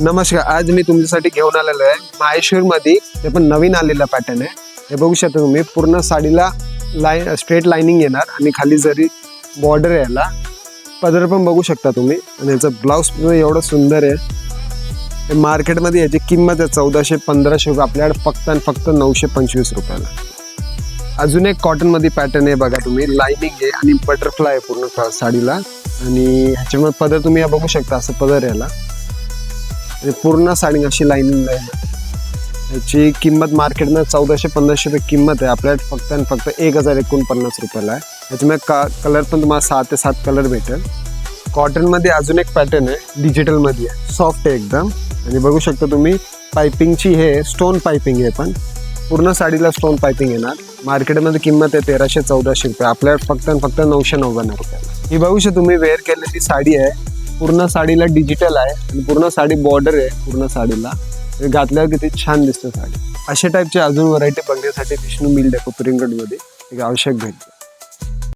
नमस्कार, आज मी तुमच्यासाठी घेऊन आलेलो आहे माहेश्वर मध्ये. ते पण नवीन आलेला पॅटर्न आहे. हे बघू शकता तुम्ही, पूर्ण साडीला स्ट्रेट लाइनिंग येणार आणि खाली जरी बॉर्डर आहे. याला पदर पण बघू शकता तुम्ही आणि याचं ब्लाऊज एवढं सुंदर आहे. मार्केटमध्ये याची किंमत आहे 1400-1500 रुपये, आपल्याकडे फक्त आणि फक्त 925 रुपयाला. अजून एक कॉटन मध्ये पॅटर्न आहे बघा तुम्ही, लाइनिंग आहे आणि बटरफ्लाय आहे पूर्ण साडीला. आणि ह्याच्यामध्ये पदर तुम्ही बघू शकता, असं पदर आहे याला. पूर्ण साडी अशी लाइनिंग आहे. याची किंमत मार्केटमध्ये 1400-1500 रुपये किंमत आहे, आपल्याला फक्त आणि फक्त 1049 रुपयाला आहे. याच्यामध्ये कलर पण तुम्हाला 6 ते 7 कलर भेटेल. कॉटनमध्ये अजून एक पॅटर्न आहे, डिजिटलमध्ये आहे, सॉफ्ट आहे एकदम. आणि बघू शकता तुम्ही, पायपिंगची हे स्टोन पायपिंग आहे, पण पूर्ण साडीला स्टोन पायपिंग येणार. मार्केटमध्ये किंमत आहे 1300-1400 रुपये, आपल्याला फक्त आणि फक्त 999 रुपयाला. ही बघू शकता तुम्ही, वेअर केलेली साडी आहे. पूर्ण साडीला डिजिटल आहे आणि पूर्ण साडी बॉर्डर आहे पूर्ण साडीला. घातल्यावर किती छान दिसतं साडी. अशा टाईपची अजून व्हरायटी बघण्यासाठी विष्णू मिल डेको प्रिंट मध्ये एक आवश्यक भेट.